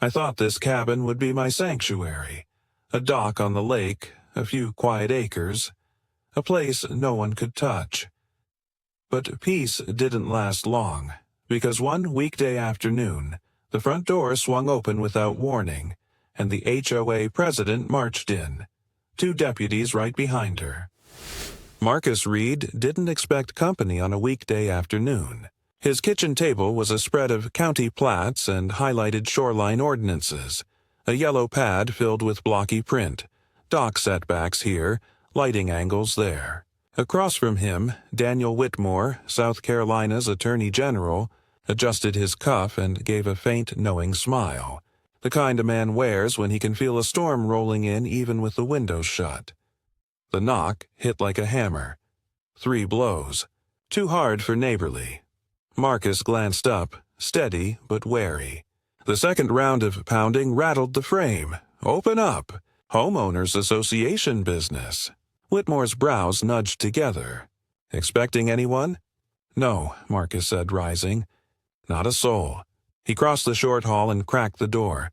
I thought this cabin would be my sanctuary. A dock on the lake, a few quiet acres, a place no one could touch. But peace didn't last long, because one weekday afternoon, the front door swung open without warning, and the HOA president marched in, 2 deputies right behind her. Marcus Reed didn't expect company on a weekday afternoon. His kitchen table was a spread of county plats and highlighted shoreline ordinances, a yellow pad filled with blocky print, dock setbacks here, lighting angles there. Across from him, Daniel Whitmore, South Carolina's Attorney General, adjusted his cuff and gave a faint, knowing smile, the kind a man wears when he can feel a storm rolling in even with the windows shut. The knock hit like a hammer. 3 blows, too hard for neighborly. Marcus glanced up, steady but wary. The second round of pounding rattled the frame. Open up! Homeowners Association business. Whitmore's brows nudged together. Expecting anyone? No, Marcus said, rising. Not a soul. He crossed the short hall and cracked the door.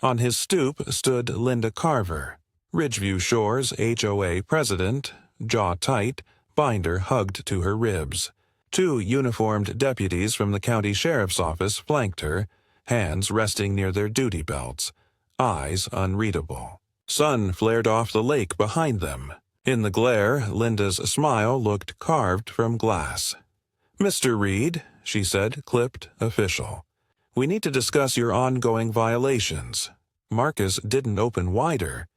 On his stoop stood Linda Carver, Ridgeview Shores HOA president, jaw tight, binder hugged to her ribs. 2 uniformed deputies from the county sheriff's office flanked her, hands resting near their duty belts, eyes unreadable. Sun flared off the lake behind them. In the glare, Linda's smile looked carved from glass. "Mr. Reed," she said, clipped, official. "We need to discuss your ongoing violations." Marcus didn't open wider.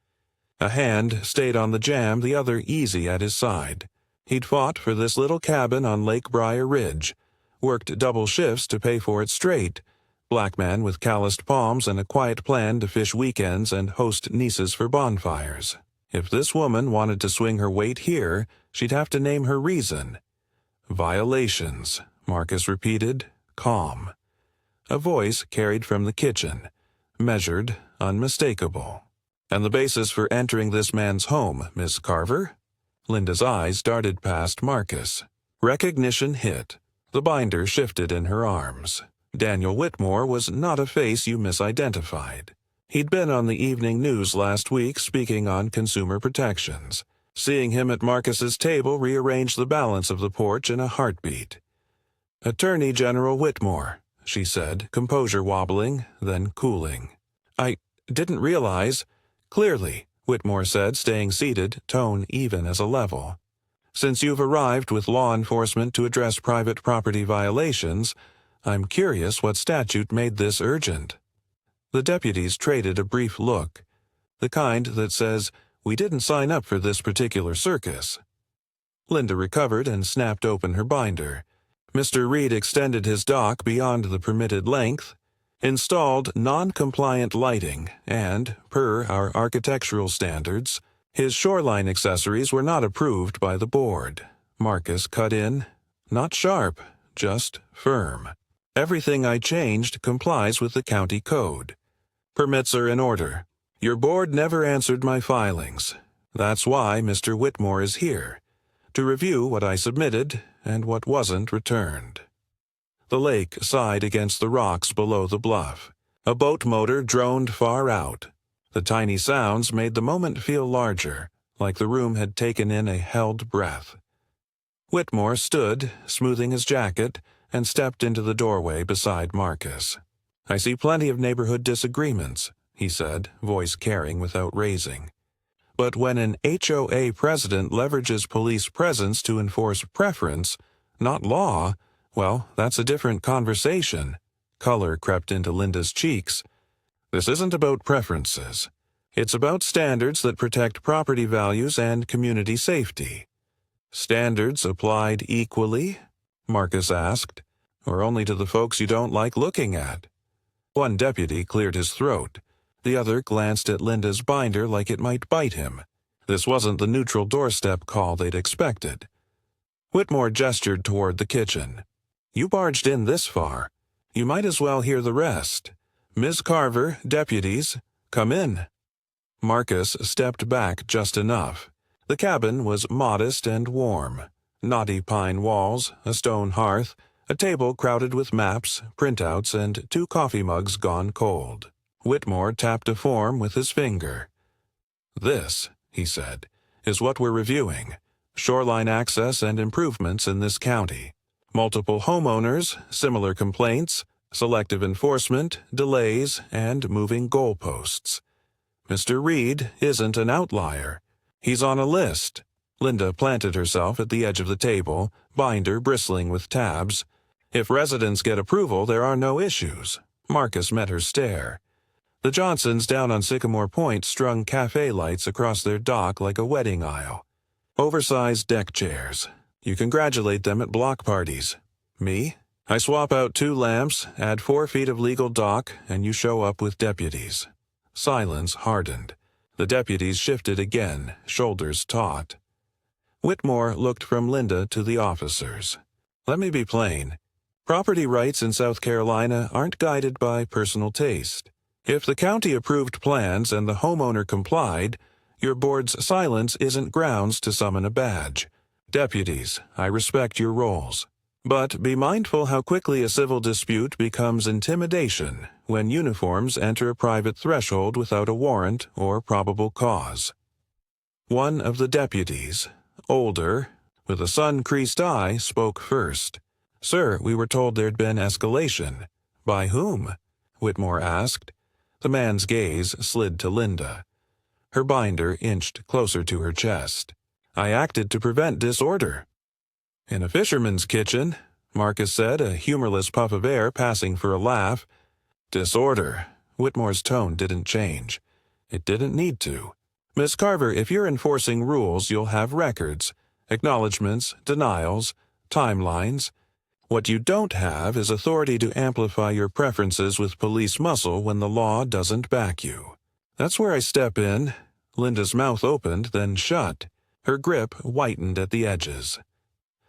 A hand stayed on the jamb, the other easy at his side. He'd fought for this little cabin on Lake Briar Ridge, worked double shifts to pay for it straight, black man with calloused palms and a quiet plan to fish weekends and host nieces for bonfires. If this woman wanted to swing her weight here, she'd have to name her reason. "Violations," Marcus repeated, calm. A voice carried from the kitchen, measured, unmistakable. "And the basis for entering this man's home, Miss Carver?" Linda's eyes darted past Marcus. Recognition hit. The binder shifted in her arms. Daniel Whitmore was not a face you misidentified. He'd been on the evening news last week speaking on consumer protections. Seeing him at Marcus's table rearranged the balance of the porch in a heartbeat. "Attorney General Whitmore," she said, composure wobbling, then cooling. "I didn't realize." "Clearly," Whitmore said, staying seated, tone even as a level. "Since you've arrived with law enforcement to address private property violations, I'm curious what statute made this urgent." The deputies traded a brief look, the kind that says, "We didn't sign up for this particular circus." Linda recovered and snapped open her binder. Mr. Reed extended his dock beyond the permitted length, installed non-compliant lighting, and, per our architectural standards, his shoreline accessories were not approved by the board. Marcus cut in, not sharp, just firm. "Everything I changed complies with the county code. Permits are in order. Your board never answered my filings. That's why Mr. Whitmore is here, to review what I submitted and what wasn't returned." The lake sighed against the rocks below the bluff. A boat motor droned far out. The tiny sounds made the moment feel larger, like the room had taken in a held breath. Whitmore stood, smoothing his jacket, and stepped into the doorway beside Marcus. "I see plenty of neighborhood disagreements," he said, voice carrying without raising. "But when an HOA president leverages police presence to enforce preference, not law, well, that's a different conversation." Color crept into Linda's cheeks. "This isn't about preferences. It's about standards that protect property values and community safety." "Standards applied equally?" Marcus asked. "Or only to the folks you don't like looking at?" One deputy cleared his throat. The other glanced at Linda's binder like it might bite him. This wasn't the neutral doorstep call they'd expected. Whitmore gestured toward the kitchen. "You barged in this far. You might as well hear the rest. Ms. Carver, deputies, come in." Marcus stepped back just enough. The cabin was modest and warm. Knotty pine walls, a stone hearth, a table crowded with maps, printouts, and 2 coffee mugs gone cold. Whitmore tapped a form with his finger. "This," he said, "is what we're reviewing. Shoreline access and improvements in this county. Multiple homeowners, similar complaints, selective enforcement, delays, and moving goalposts. Mr. Reed isn't an outlier. He's on a list." Linda planted herself at the edge of the table, binder bristling with tabs. "If residents get approval, there are no issues." Marcus met her stare. The Johnsons down on Sycamore Point strung cafe lights across their dock like a wedding aisle. Oversized deck chairs. You congratulate them at block parties. Me? I swap out 2 lamps, add 4 feet of legal dock, and you show up with deputies. Silence hardened. The deputies shifted again, shoulders taut. Whitmore looked from Linda to the officers. "Let me be plain. Property rights in South Carolina aren't guided by personal taste. If the county approved plans and the homeowner complied, your board's silence isn't grounds to summon a badge. Deputies, I respect your roles. But be mindful how quickly a civil dispute becomes intimidation when uniforms enter a private threshold without a warrant or probable cause." One of the deputies, older, with a sun-creased eye, spoke first. "Sir, we were told there'd been escalation." "By whom?" Whitmore asked. The man's gaze slid to Linda. Her binder inched closer to her chest. "I acted to prevent disorder." "In a fisherman's kitchen," Marcus said, a humorless puff of air passing for a laugh. "Disorder." Whitmore's tone didn't change. It didn't need to. "Miss Carver, if you're enforcing rules, you'll have records, acknowledgments, denials, timelines. What you don't have is authority to amplify your preferences with police muscle when the law doesn't back you. That's where I step in." Linda's mouth opened, then shut. Her grip whitened at the edges.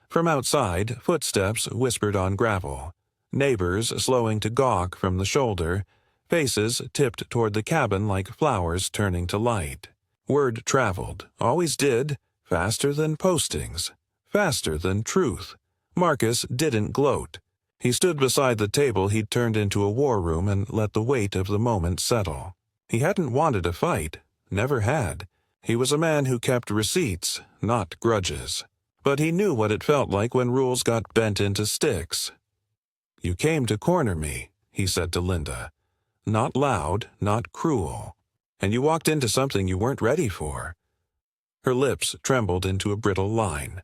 From outside, footsteps whispered on gravel. Neighbors slowing to gawk from the shoulder, faces tipped toward the cabin like flowers turning to light. Word traveled, always did, faster than postings, faster than truth. Marcus didn't gloat. He stood beside the table he'd turned into a war room and let the weight of the moment settle. He hadn't wanted a fight, never had. He was a man who kept receipts, not grudges. But he knew what it felt like when rules got bent into sticks. "You came to corner me," he said to Linda. "Not loud, not cruel. And you walked into something you weren't ready for." Her lips trembled into a brittle line.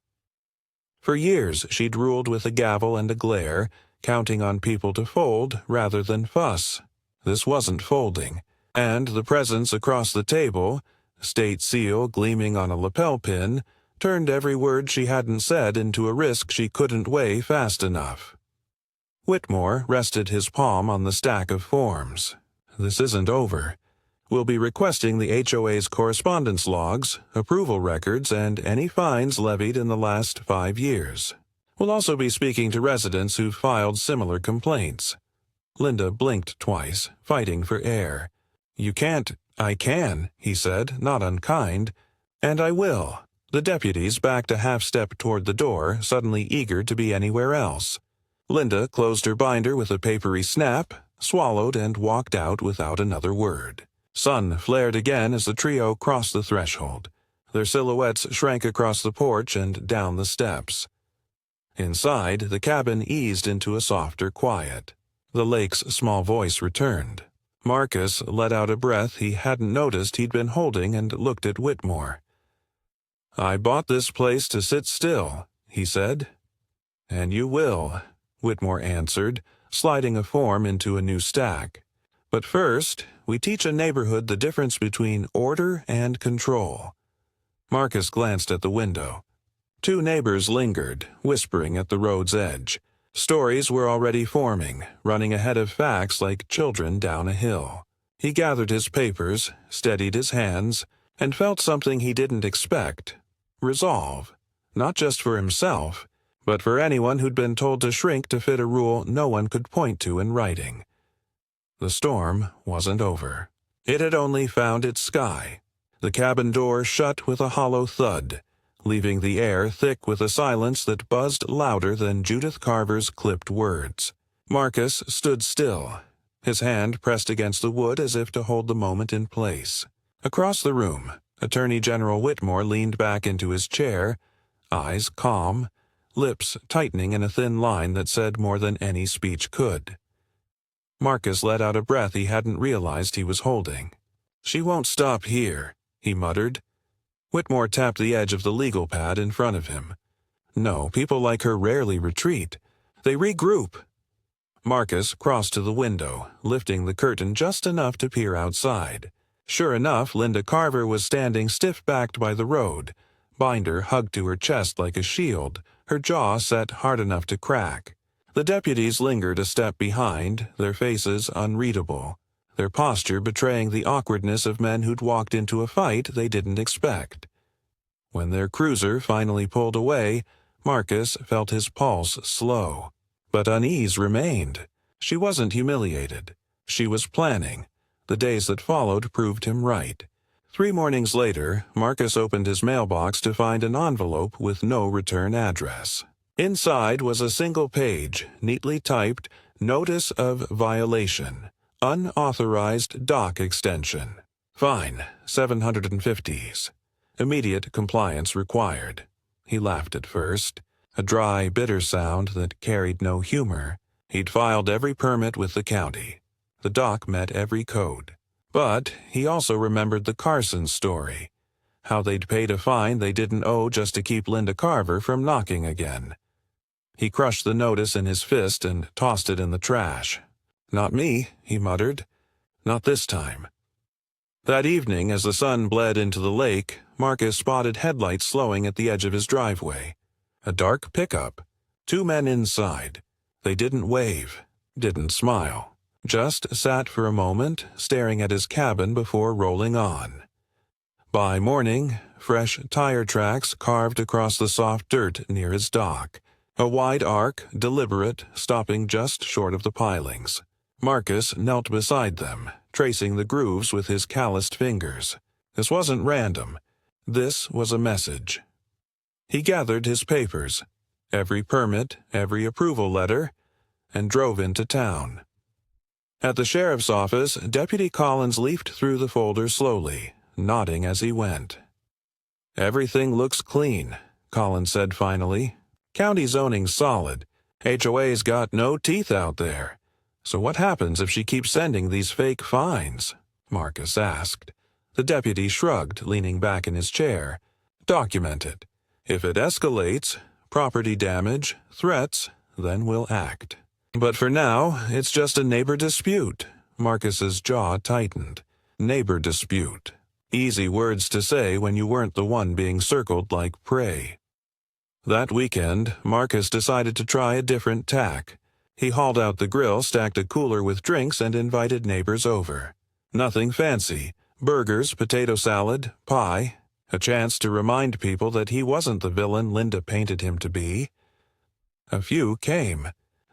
For years she'd ruled with a gavel and a glare, counting on people to fold rather than fuss. This wasn't folding. And the presence across the table, state seal gleaming on a lapel pin, turned every word she hadn't said into a risk she couldn't weigh fast enough. Whitmore rested his palm on the stack of forms. "This isn't over. We'll be requesting the HOA's correspondence logs, approval records, and any fines levied in the last 5 years. We'll also be speaking to residents who've filed similar complaints." Linda blinked twice, fighting for air. "You can't—" "I can," he said, not unkind. "And I will." The deputies backed a half-step toward the door, suddenly eager to be anywhere else. Linda closed her binder with a papery snap, swallowed, and walked out without another word. Sun flared again as the trio crossed the threshold. Their silhouettes shrank across the porch and down the steps. Inside, the cabin eased into a softer quiet. The lake's small voice returned. Marcus let out a breath he hadn't noticed he'd been holding and looked at Whitmore. "I bought this place to sit still," he said. "And you will," Whitmore answered, sliding a form into a new stack. "But first, we teach a neighborhood the difference between order and control." Marcus glanced at the window. 2 neighbors lingered, whispering at the road's edge. Stories were already forming, running ahead of facts like children down a hill. He gathered his papers, steadied his hands, and felt something he didn't expect. Resolve. Not just for himself, but for anyone who'd been told to shrink to fit a rule no one could point to in writing. The storm wasn't over. It had only found its sky. The cabin door shut with a hollow thud, leaving the air thick with a silence that buzzed louder than Judith Carver's clipped words. Marcus stood still. his hand pressed against the wood as if to hold the moment in place. Across the room, Attorney General Whitmore leaned back into his chair, eyes calm, lips tightening in a thin line that said more than any speech could. Marcus let out a breath he hadn't realized he was holding. "She won't stop here," he muttered. Whitmore tapped the edge of the legal pad in front of him. "No, people like her rarely retreat. They regroup." Marcus crossed to the window, lifting the curtain just enough to peer outside. Sure enough, Linda Carver was standing stiff-backed by the road, binder hugged to her chest like a shield, her jaw set hard enough to crack. The deputies lingered a step behind, their faces unreadable, their posture betraying the awkwardness of men who'd walked into a fight they didn't expect. When their cruiser finally pulled away, Marcus felt his pulse slow. But unease remained. She wasn't humiliated. She was planning. The days that followed proved him right. 3 mornings later, Marcus opened his mailbox to find an envelope with no return address. Inside was a single page, neatly typed, "Notice of Violation. Unauthorized dock extension. Fine, 750s. Immediate compliance required." He laughed at first, a dry, bitter sound that carried no humor. He'd filed every permit with the county. The dock met every code. But he also remembered the Carson story, how they'd paid a fine they didn't owe just to keep Linda Carver from knocking again. He crushed the notice in his fist and tossed it in the trash. "Not me," he muttered. "Not this time." That evening, as the sun bled into the lake, Marcus spotted headlights slowing at the edge of his driveway. A dark pickup. 2 men inside. They didn't wave, didn't smile. Just sat for a moment, staring at his cabin before rolling on. By morning, fresh tire tracks carved across the soft dirt near his dock. A wide arc, deliberate, stopping just short of the pilings. Marcus knelt beside them, tracing the grooves with his calloused fingers. This wasn't random. This was a message. He gathered his papers, every permit, every approval letter, and drove into town. At the sheriff's office, Deputy Collins leafed through the folder slowly, nodding as he went. "Everything looks clean," Collins said finally. "County zoning's solid. HOA's got no teeth out there. So what happens if she keeps sending these fake fines?" Marcus asked. The deputy shrugged, leaning back in his chair. "Document it. If it escalates, property damage, threats, then we'll act. But for now, it's just a neighbor dispute." Marcus's jaw tightened. Neighbor dispute. Easy words to say when you weren't the one being circled like prey. That weekend, Marcus decided to try a different tack. He hauled out the grill, stacked a cooler with drinks, and invited neighbors over. Nothing fancy. Burgers, potato salad, pie. A chance to remind people that he wasn't the villain Linda painted him to be. A few came.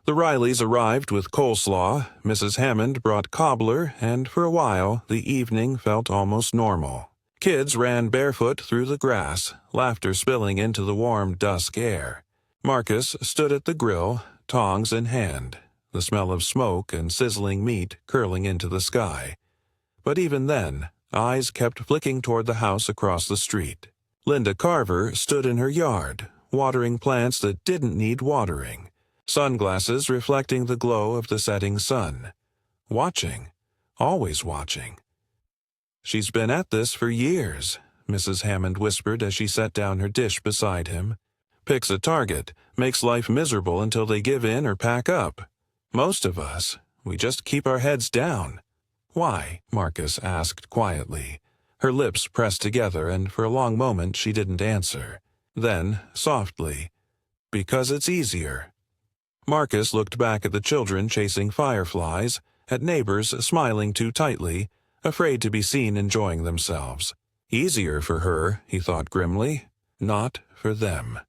The Rileys arrived with coleslaw, Mrs. Hammond brought cobbler, and for a while the evening felt almost normal. Kids ran barefoot through the grass, laughter spilling into the warm dusk air. Marcus stood at the grill, tongs in hand, the smell of smoke and sizzling meat curling into the sky. But even then, eyes kept flicking toward the house across the street. Linda Carver stood in her yard, watering plants that didn't need watering. Sunglasses reflecting the glow of the setting sun. Watching. Always watching. "She's been at this for years," Mrs. Hammond whispered as she set down her dish beside him. "Picks a target, makes life miserable until they give in or pack up. Most of us, we just keep our heads down." "Why?" Marcus asked quietly. Her lips pressed together, and for a long moment she didn't answer. Then, softly, "Because it's easier." Marcus looked back at the children chasing fireflies, at neighbors smiling too tightly, afraid to be seen enjoying themselves. Easier for her, he thought grimly, not for them.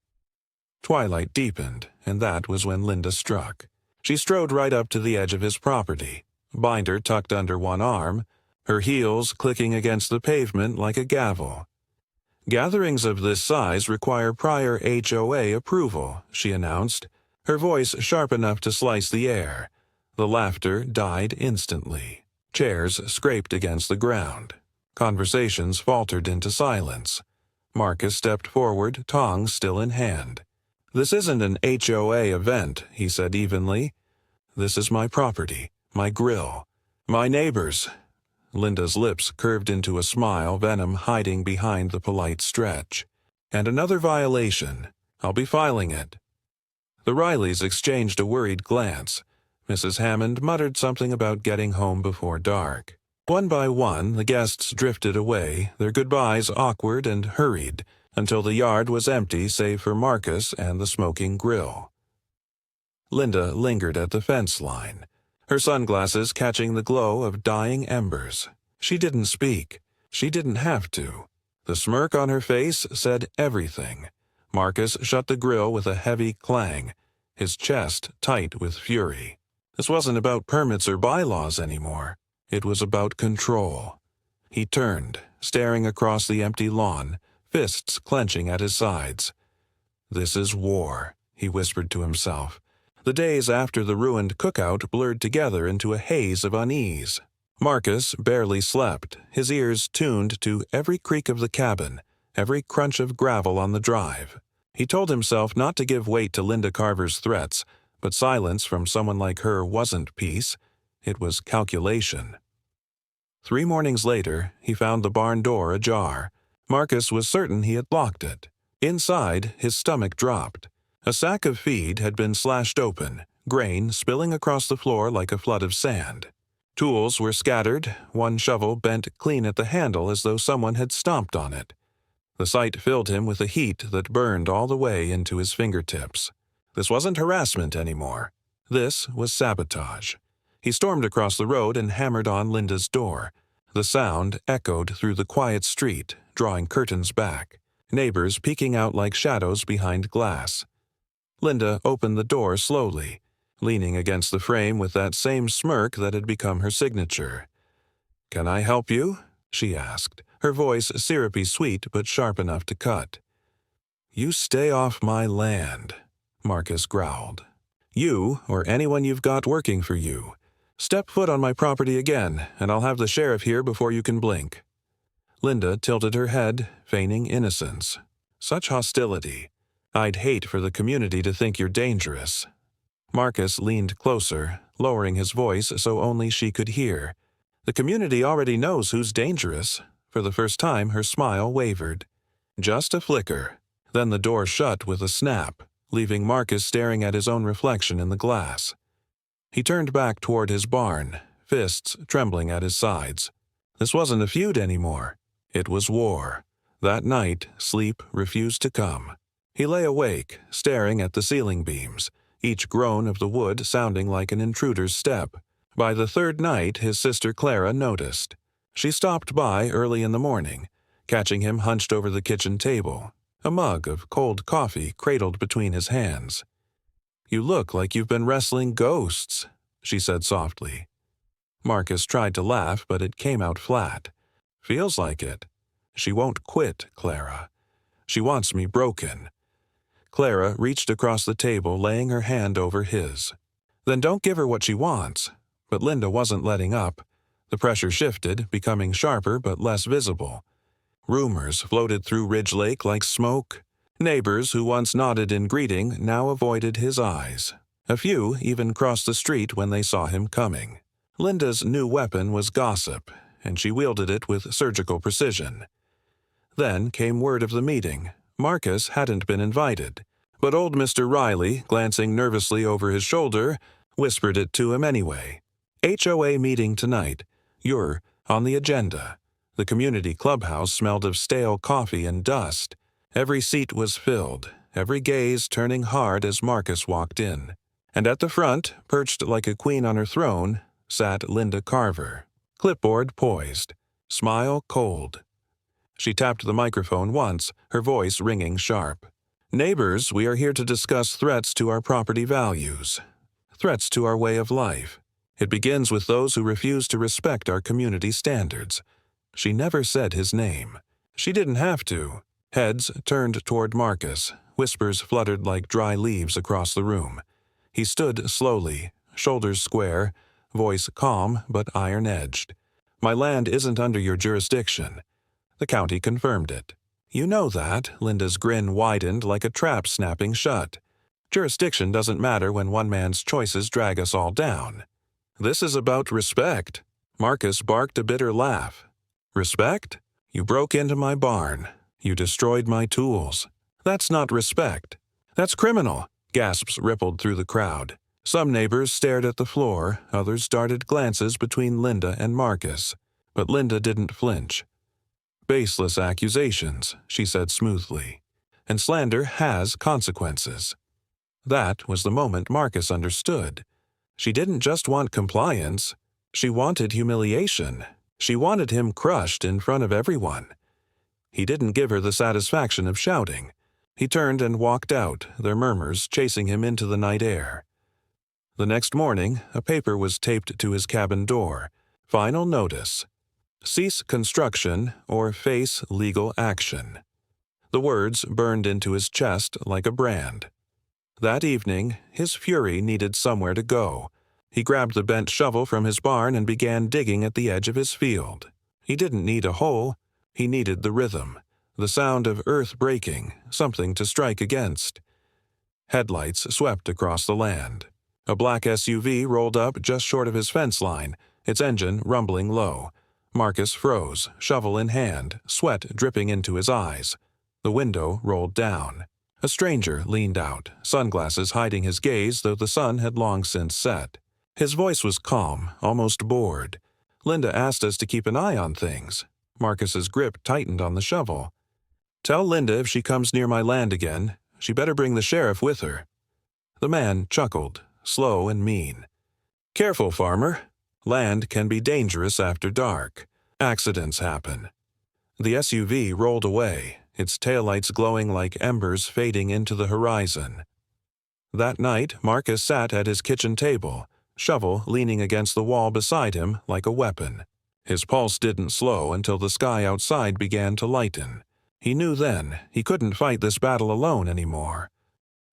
Twilight deepened, and that was when Linda struck. She strode right up to the edge of his property, binder tucked under one arm, her heels clicking against the pavement like a gavel. "Gatherings of this size require prior HOA approval," she announced, her voice sharp enough to slice the air. The laughter died instantly. Chairs scraped against the ground. Conversations faltered into silence. Marcus stepped forward, tongs still in hand. "This isn't an HOA event," he said evenly. "This is my property, my grill, my neighbors." Linda's lips curved into a smile, venom hiding behind the polite stretch. "And another violation. I'll be filing it." The Rileys exchanged a worried glance. Mrs. Hammond muttered something about getting home before dark. One by one, the guests drifted away, their goodbyes awkward and hurried, until the yard was empty save for Marcus and the smoking grill. Linda lingered at the fence line, her sunglasses catching the glow of dying embers. She didn't speak. She didn't have to. The smirk on her face said everything. Marcus shut the grill with a heavy clang, his chest tight with fury. This wasn't about permits or bylaws anymore. It was about control. He turned, staring across the empty lawn, fists clenching at his sides. "This is war," he whispered to himself. The days after the ruined cookout blurred together into a haze of unease. Marcus barely slept, his ears tuned to every creak of the cabin, every crunch of gravel on the drive. He told himself not to give weight to Linda Carver's threats, but silence from someone like her wasn't peace. It was calculation. 3 mornings later, he found the barn door ajar. Marcus was certain he had locked it. Inside, his stomach dropped. A sack of feed had been slashed open, grain spilling across the floor like a flood of sand. Tools were scattered, one shovel bent clean at the handle as though someone had stomped on it. The sight filled him with a heat that burned all the way into his fingertips. This wasn't harassment anymore. This was sabotage. He stormed across the road and hammered on Linda's door. The sound echoed through the quiet street, drawing curtains back, neighbors peeking out like shadows behind glass. Linda opened the door slowly, leaning against the frame with that same smirk that had become her signature. "Can I help you?" she asked, her voice syrupy sweet but sharp enough to cut. "You stay off my land," Marcus growled. "You, or anyone you've got working for you. Step foot on my property again, and I'll have the sheriff here before you can blink." Linda tilted her head, feigning innocence. "Such hostility. I'd hate for the community to think you're dangerous." Marcus leaned closer, lowering his voice so only she could hear. "The community already knows who's dangerous." For the first time, her smile wavered. Just a flicker. Then the door shut with a snap, leaving Marcus staring at his own reflection in the glass. He turned back toward his barn, fists trembling at his sides. This wasn't a feud anymore. It was war. That night, sleep refused to come. He lay awake, staring at the ceiling beams, each groan of the wood sounding like an intruder's step. By the 3rd night, his sister Clara noticed. She stopped by early in the morning, catching him hunched over the kitchen table, a mug of cold coffee cradled between his hands. "You look like you've been wrestling ghosts," she said softly. Marcus tried to laugh, but it came out flat. "Feels like it. She won't quit, Clara. She wants me broken." Clara reached across the table, laying her hand over his. "Then don't give her what she wants." But Linda wasn't letting up. The pressure shifted, becoming sharper but less visible. Rumors floated through Ridge Lake like smoke. Neighbors who once nodded in greeting now avoided his eyes. A few even crossed the street when they saw him coming. Linda's new weapon was gossip, and she wielded it with surgical precision. Then came word of the meeting. Marcus hadn't been invited, but old Mr. Riley, glancing nervously over his shoulder, whispered it to him anyway. "HOA meeting tonight. You're on the agenda." The community clubhouse smelled of stale coffee and dust. Every seat was filled, every gaze turning hard as Marcus walked in. And at the front, perched like a queen on her throne, sat Linda Carver, clipboard poised, smile cold. She tapped the microphone once, her voice ringing sharp. "Neighbors, we are here to discuss threats to our property values. Threats to our way of life. It begins with those who refuse to respect our community standards." She never said his name. She didn't have to. Heads turned toward Marcus. Whispers fluttered like dry leaves across the room. He stood slowly, shoulders square, voice calm but iron-edged. "My land isn't under your jurisdiction." The county confirmed it. "You know that." Linda's grin widened like a trap snapping shut. "Jurisdiction doesn't matter when one man's choices drag us all down." "This is about respect." Marcus barked a bitter laugh. "Respect? You broke into my barn. You destroyed my tools. That's not respect. That's criminal." Gasps rippled through the crowd. Some neighbors stared at the floor, others darted glances between Linda and Marcus. But Linda didn't flinch. "Baseless accusations," she said smoothly. "And slander has consequences." That was the moment Marcus understood. She didn't just want compliance. She wanted humiliation. She wanted him crushed in front of everyone. He didn't give her the satisfaction of shouting. He turned and walked out, their murmurs chasing him into the night air. The next morning, a paper was taped to his cabin door. Final notice: cease construction or face legal action. The words burned into his chest like a brand. That evening, his fury needed somewhere to go. He grabbed the bent shovel from his barn and began digging at the edge of his field. He didn't need a hole. He needed the rhythm, the sound of earth breaking, something to strike against. Headlights swept across the land. A black SUV rolled up just short of his fence line, its engine rumbling low. Marcus froze, shovel in hand, sweat dripping into his eyes. The window rolled down. A stranger leaned out, sunglasses hiding his gaze though the sun had long since set. His voice was calm, almost bored. "Linda asked us to keep an eye on things." Marcus's grip tightened on the shovel. "Tell Linda if she comes near my land again, she better bring the sheriff with her." The man chuckled, slow and mean. "Careful, farmer. Land can be dangerous after dark. Accidents happen." The SUV rolled away, its taillights glowing like embers fading into the horizon. That night, Marcus sat at his kitchen table, shovel leaning against the wall beside him like a weapon. His pulse didn't slow until the sky outside began to lighten. He knew then he couldn't fight this battle alone anymore.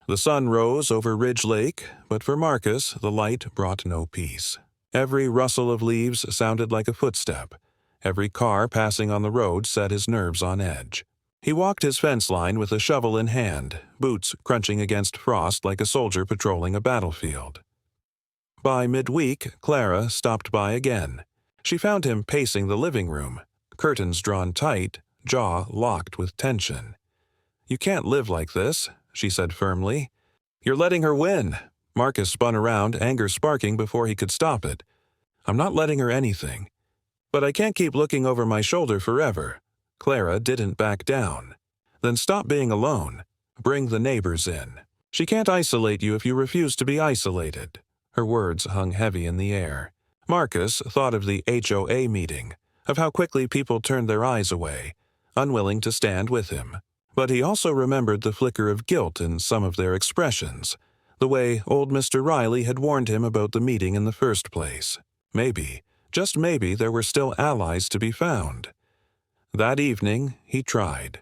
The sun rose over Ridge Lake, but for Marcus the light brought no peace. Every rustle of leaves sounded like a footstep. Every car passing on the road set his nerves on edge. He walked his fence line with a shovel in hand, boots crunching against frost like a soldier patrolling a battlefield. By midweek, Clara stopped by again. She found him pacing the living room, curtains drawn tight, jaw locked with tension. "You can't live like this," she said firmly. "You're letting her win." Marcus spun around, anger sparking before he could stop it. "I'm not letting her anything. But I can't keep looking over my shoulder forever." Clara didn't back down. "Then stop being alone. Bring the neighbors in. She can't isolate you if you refuse to be isolated." Her words hung heavy in the air. Marcus thought of the HOA meeting, of how quickly people turned their eyes away, unwilling to stand with him. But he also remembered the flicker of guilt in some of their expressions, the way old Mr. Riley had warned him about the meeting in the first place. Maybe, just maybe, there were still allies to be found. That evening, he tried.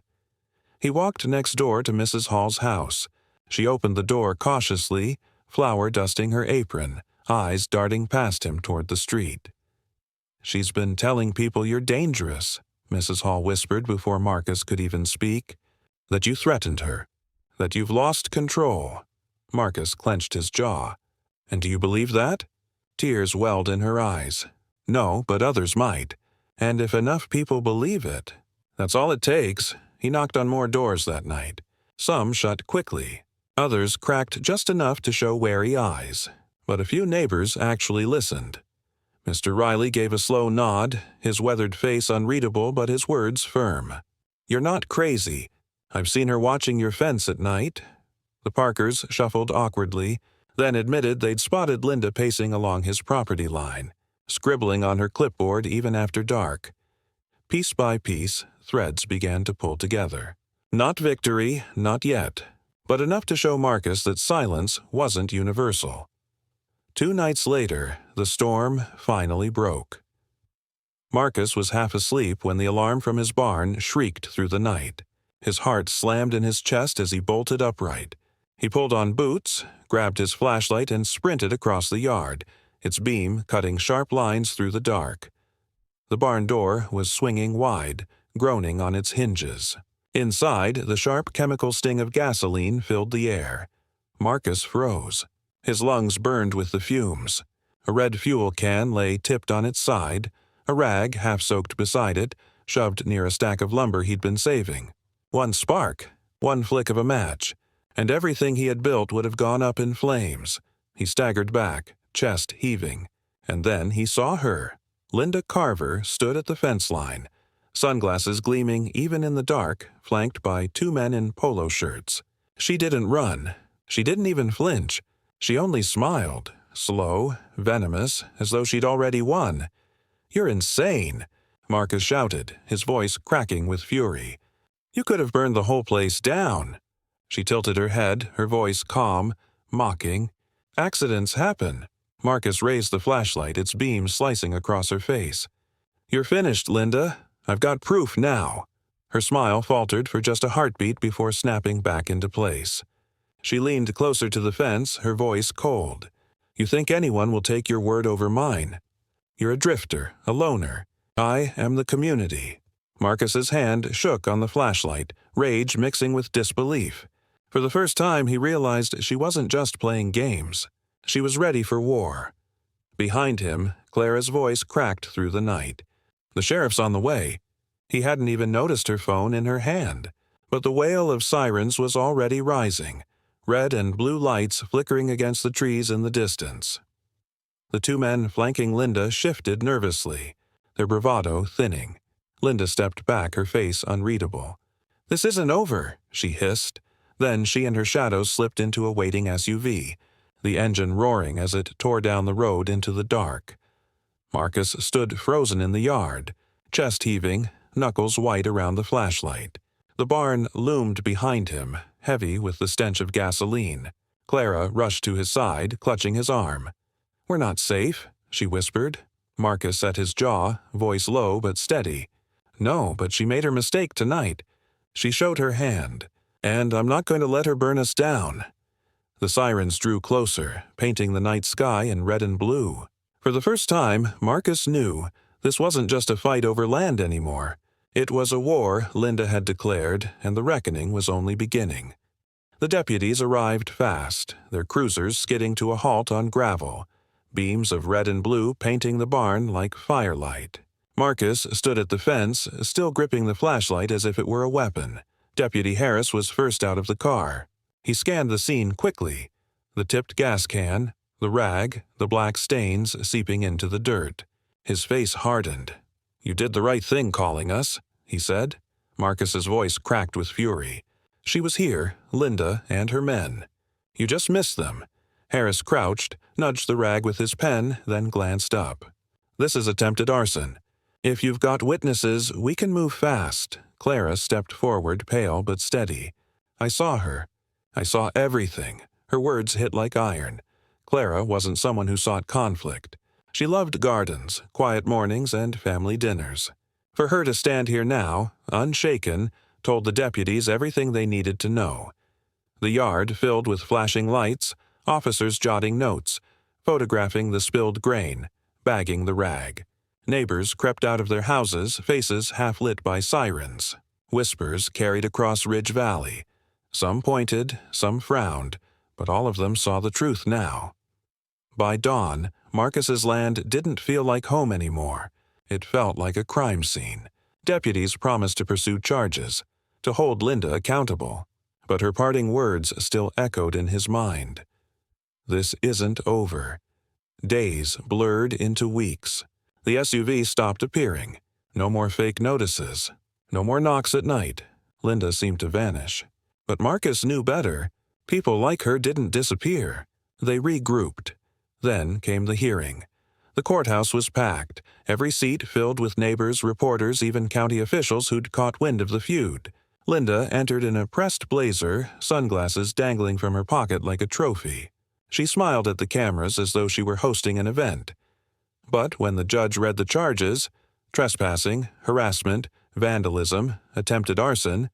He walked next door to Mrs. Hall's house. She opened the door cautiously, flour dusting her apron, eyes darting past him toward the street. "She's been telling people you're dangerous," Mrs. Hall whispered before Marcus could even speak. "That you threatened her. That you've lost control." Marcus clenched his jaw. "And do you believe that?" Tears welled in her eyes. "No, but others might. And if enough people believe it, that's all it takes." He knocked on more doors that night. Some shut quickly. Others cracked just enough to show wary eyes. But a few neighbors actually listened. Mr. Riley gave a slow nod, his weathered face unreadable but his words firm. "You're not crazy. I've seen her watching your fence at night." The Parkers shuffled awkwardly, then admitted they'd spotted Linda pacing along his property line, scribbling on her clipboard even after dark. Piece by piece, threads began to pull together. Not victory, not yet, but enough to show Marcus that silence wasn't universal. 2 nights later, the storm finally broke. Marcus was half asleep when the alarm from his barn shrieked through the night. His heart slammed in his chest as he bolted upright. He pulled on boots, grabbed his flashlight, and sprinted across the yard, its beam cutting sharp lines through the dark. The barn door was swinging wide, groaning on its hinges. Inside, the sharp chemical sting of gasoline filled the air. Marcus froze. His lungs burned with the fumes. A red fuel can lay tipped on its side, a rag half-soaked beside it, shoved near a stack of lumber he'd been saving. One spark, one flick of a match, and everything he had built would have gone up in flames. He staggered back, chest heaving, and then he saw her. Linda Carver stood at the fence line, sunglasses gleaming even in the dark, flanked by two men in polo shirts. She didn't run. She didn't even flinch. She only smiled, slow, venomous, as though she'd already won. "You're insane," Marcus shouted, his voice cracking with fury. "You could have burned the whole place down." She tilted her head, her voice calm, mocking. "Accidents happen." Marcus raised the flashlight, its beam slicing across her face. "You're finished, Linda. I've got proof now." Her smile faltered for just a heartbeat before snapping back into place. She leaned closer to the fence, her voice cold. "You think anyone will take your word over mine? You're a drifter, a loner. I am the community." Marcus's hand shook on the flashlight, rage mixing with disbelief. For the first time, he realized she wasn't just playing games. She was ready for war. Behind him, Clara's voice cracked through the night. "The sheriff's on the way." He hadn't even noticed her phone in her hand. But the wail of sirens was already rising, red and blue lights flickering against the trees in the distance. The two men flanking Linda shifted nervously, their bravado thinning. Linda stepped back, her face unreadable. "This isn't over," she hissed. Then she and her shadows slipped into a waiting SUV, the engine roaring as it tore down the road into the dark. Marcus stood frozen in the yard, chest heaving, knuckles white around the flashlight. The barn loomed behind him, heavy with the stench of gasoline. Clara rushed to his side, clutching his arm. "We're not safe," she whispered. Marcus set his jaw, voice low but steady. "No, but she made her mistake tonight. She showed her hand, and I'm not going to let her burn us down." The sirens drew closer, painting the night sky in red and blue. For the first time, Marcus knew this wasn't just a fight over land anymore. It was a war Linda had declared, and the reckoning was only beginning. The deputies arrived fast, their cruisers skidding to a halt on gravel, beams of red and blue painting the barn like firelight. Marcus stood at the fence, still gripping the flashlight as if it were a weapon. Deputy Harris was first out of the car. He scanned the scene quickly. The tipped gas can, the rag, the black stains seeping into the dirt. His face hardened. "You did the right thing calling us," he said. Marcus's voice cracked with fury. She was here, Linda and her men. "You just missed them." Harris crouched, nudged the rag with his pen, then glanced up. "This is attempted arson. If you've got witnesses, we can move fast." Clara stepped forward, pale but steady. "I saw her. I saw everything." Her words hit like iron. Clara wasn't someone who sought conflict. She loved gardens, quiet mornings, and family dinners. For her to stand here now, unshaken, told the deputies everything they needed to know. The yard filled with flashing lights, officers jotting notes, photographing the spilled grain, bagging the rag. Neighbors crept out of their houses, faces half lit by sirens. Whispers carried across Ridge Valley. Some pointed, some frowned, but all of them saw the truth now. By dawn, Marcus's land didn't feel like home anymore. It felt like a crime scene. Deputies promised to pursue charges, to hold Linda accountable. But her parting words still echoed in his mind. This isn't over. Days blurred into weeks. The SUV stopped appearing. No more fake notices. No more knocks at night. Linda seemed to vanish. But Marcus knew better. People like her didn't disappear. They regrouped. Then came the hearing. The courthouse was packed, every seat filled with neighbors, reporters, even county officials who'd caught wind of the feud. Linda entered in a pressed blazer, sunglasses dangling from her pocket like a trophy. She smiled at the cameras as though she were hosting an event. But when the judge read the charges, trespassing, harassment, vandalism, attempted arson,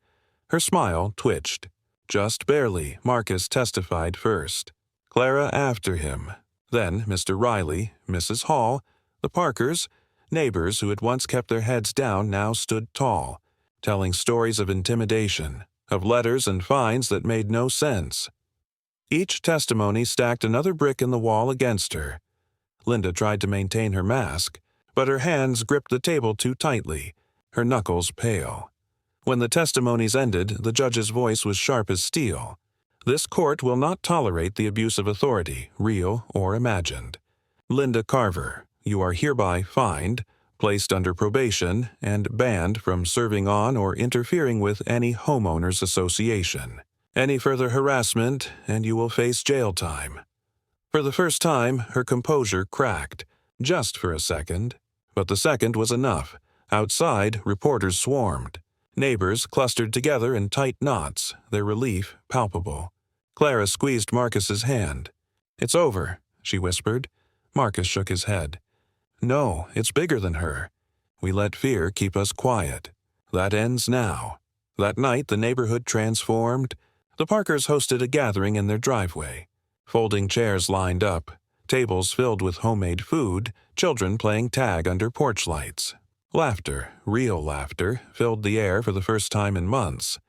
her smile twitched. Just barely, Marcus testified first. Clara after him. Then Mr. Riley, Mrs. Hall, the Parkers, neighbors who had once kept their heads down now stood tall, telling stories of intimidation, of letters and fines that made no sense. Each testimony stacked another brick in the wall against her. Linda tried to maintain her mask, but her hands gripped the table too tightly, her knuckles pale. When the testimonies ended, the judge's voice was sharp as steel. This court will not tolerate the abuse of authority, real or imagined. Linda Carver, you are hereby fined, placed under probation, and banned from serving on or interfering with any homeowners association. Any further harassment, and you will face jail time. For the first time, her composure cracked, just for a second. But the second was enough. Outside, reporters swarmed. Neighbors clustered together in tight knots, their relief palpable. Clara squeezed Marcus's hand. "It's over," she whispered. Marcus shook his head. "No, it's bigger than her. We let fear keep us quiet. That ends now." That night the neighborhood transformed. The Parkers hosted a gathering in their driveway. Folding chairs lined up, tables filled with homemade food, children playing tag under porch lights. Laughter, real laughter, filled the air for the first time in months.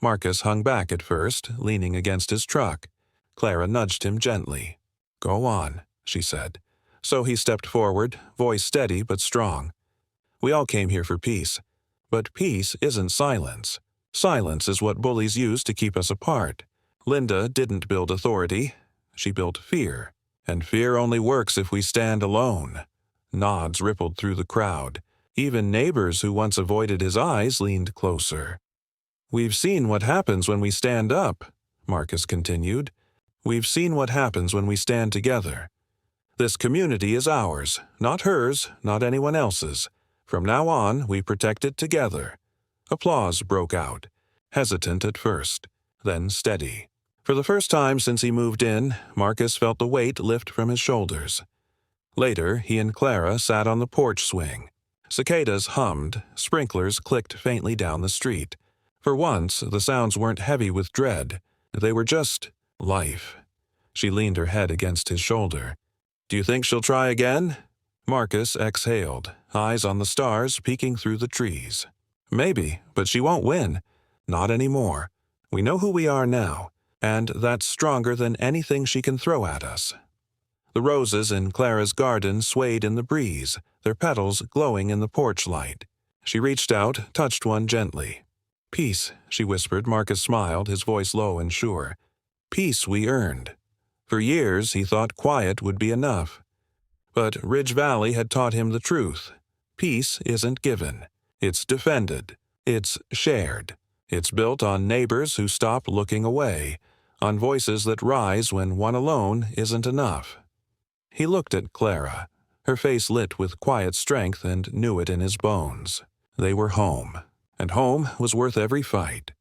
Marcus hung back at first, leaning against his truck. Clara nudged him gently. "Go on," she said. So he stepped forward, voice steady but strong. "We all came here for peace. But peace isn't silence. Silence is what bullies use to keep us apart. Linda didn't build authority. She built fear. And fear only works if we stand alone." Nods rippled through the crowd. Even neighbors who once avoided his eyes leaned closer. "We've seen what happens when we stand up," Marcus continued. "We've seen what happens when we stand together. This community is ours, not hers, not anyone else's. From now on, we protect it together." Applause broke out, hesitant at first, then steady. For the first time since he moved in, Marcus felt the weight lift from his shoulders. Later, he and Clara sat on the porch swing. Cicadas hummed, sprinklers clicked faintly down the street. For once, the sounds weren't heavy with dread. They were just life. She leaned her head against his shoulder. "Do you think she'll try again?" Marcus exhaled, eyes on the stars peeking through the trees. "Maybe, but she won't win. Not anymore. We know who we are now, and that's stronger than anything she can throw at us." The roses in Clara's garden swayed in the breeze, their petals glowing in the porch light. She reached out, touched one gently. "Peace," she whispered. Marcus smiled, his voice low and sure. "Peace we earned." For years he thought quiet would be enough. But Ridge Valley had taught him the truth. Peace isn't given. It's defended. It's shared. It's built on neighbors who stop looking away, on voices that rise when one alone isn't enough. He looked at Clara. Her face lit with quiet strength and knew it in his bones. They were home, and home was worth every fight.